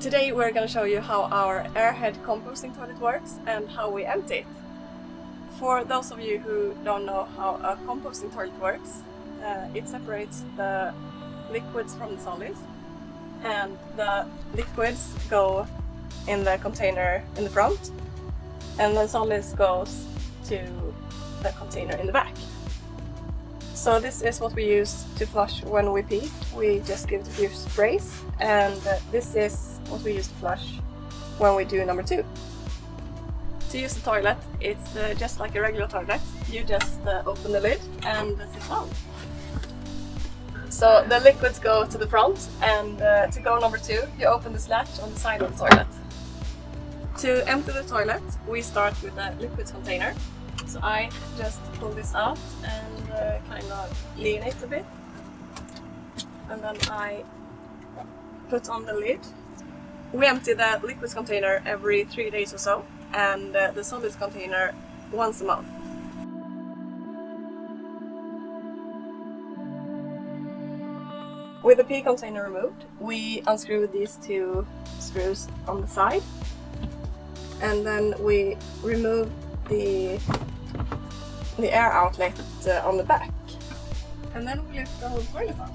Today we're going to show you how our AirHead composting toilet works and how we empty it. For those of you who don't know how a composting toilet works, it separates the liquids from the solids, and the liquids go in the container in the front and the solids goes to the container in the back. So this is what we use to flush when we pee. We just give it a few sprays, and this is what we use to flush when we do number 2. To use the toilet, it's just like a regular toilet. You just open the lid and sit down. So the liquids go to the front, and to go number 2, you open this latch on the side of the toilet. To empty the toilet, we start with a liquids container. So I just pull this out and kind of lean it a bit, and then I put on the lid. We empty the liquids container every 3 days or so, and the solids container once a month. With the pee container removed, we unscrew these 2 screws on the side, and then we remove the air outlet on the back, and then we lift the whole toilet out.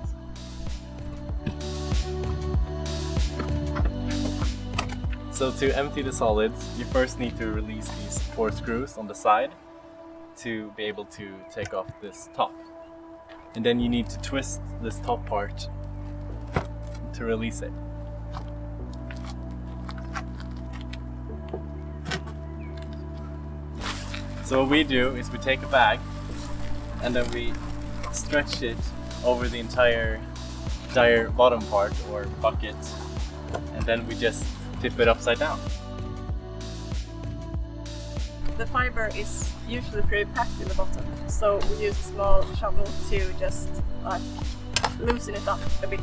So to empty the solids, you first need to release these 4 screws on the side to be able to take off this top. And then you need to twist this top part to release it. So what we do is we take a bag and then we stretch it over the entire bottom part or bucket, and then we just tip it upside down. The fiber is usually pretty packed in the bottom, so we use a small shovel to just loosen it up a bit.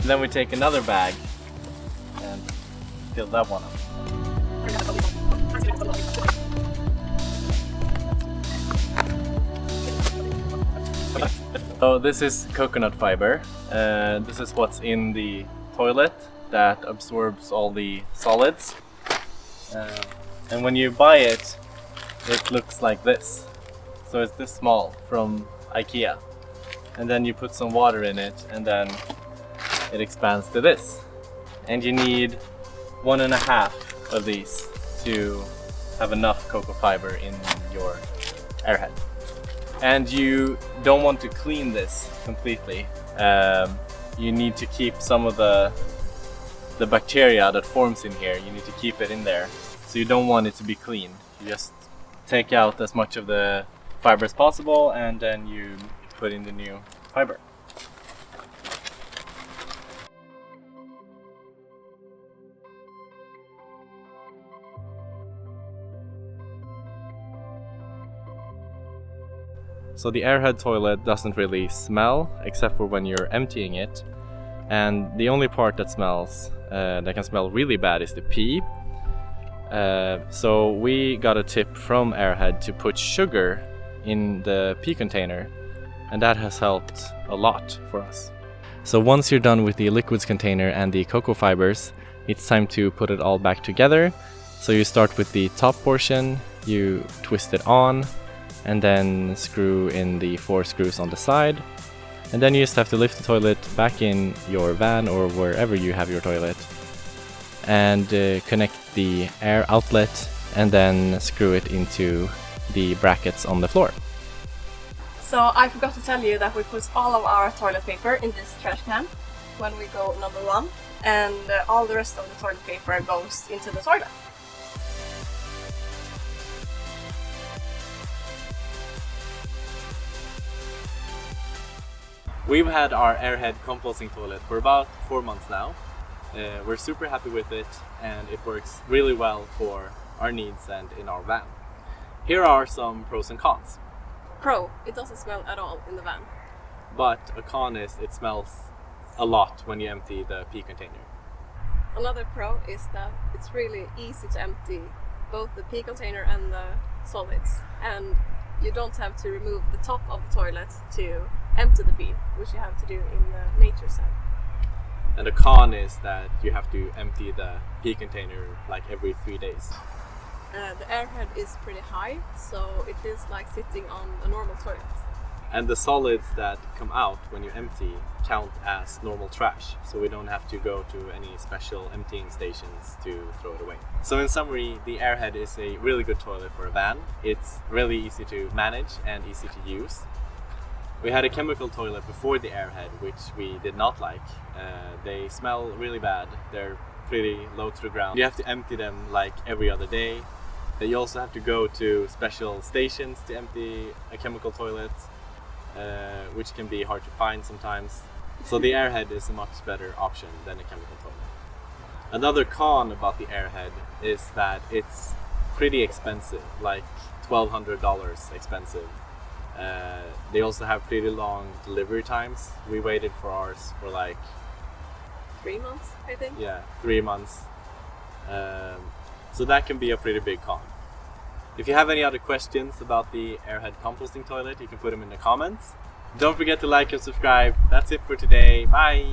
Then we take another bag and fill that one up. So this is coconut fiber. This is what's in the toilet that absorbs all the solids. And when you buy it, it looks like this. So it's this small from IKEA. And then you put some water in it, and then it expands to this. And you need 1.5 of these to have enough cocoa fiber in your AirHead. And you don't want to clean this completely. You need to keep some of the bacteria that forms in here, you need to keep it in there. So you don't want it to be clean. You just take out as much of the fiber as possible, and then you put in the new fiber. So the AirHead toilet doesn't really smell except for when you're emptying it, and the only part that smells, that can smell really bad, is the pee. So we got a tip from AirHead to put sugar in the pee container, and that has helped a lot for us. So once you're done with the liquids container and the cocoa fibers, it's time to put it all back together. So you start with the top portion, you twist it on, and then screw in the 4 screws on the side, and then you just have to lift the toilet back in your van or wherever you have your toilet, and connect the air outlet, and then screw it into the brackets on the floor. So I forgot to tell you that we put all of our toilet paper in this trash can when we go number 1, and all the rest of the toilet paper goes into the toilet. We've had our AirHead composting toilet for about 4 months now. We're super happy with it, and it works really well for our needs and in our van. Here are some pros and cons. Pro, it doesn't smell at all in the van. But a con is it smells a lot when you empty the pee container. Another pro is that it's really easy to empty both the pee container and the solids, and you don't have to remove the top of the toilet to empty the pee, which you have to do in the nature side. And the con is that you have to empty the pee container like every 3 days. The AirHead is pretty high, so it feels like sitting on a normal toilet. And the solids that come out when you empty count as normal trash, so we don't have to go to any special emptying stations to throw it away. So in summary, the AirHead is a really good toilet for a van. It's really easy to manage and easy to use. We had a chemical toilet before the AirHead, which we did not like. They smell really bad. They're pretty low to the ground. You have to empty them like every other day. You also have to go to special stations to empty a chemical toilet, which can be hard to find sometimes. So the AirHead is a much better option than a chemical toilet. Another con about the AirHead is that it's pretty expensive, like $1,200 expensive. They also have pretty long delivery times. We waited for ours for like 3 months, I think. Yeah, 3 months. So that can be a pretty big con. If you have any other questions about the AirHead composting toilet, you can put them in the comments. Don't forget to like and subscribe. That's it for today. Bye!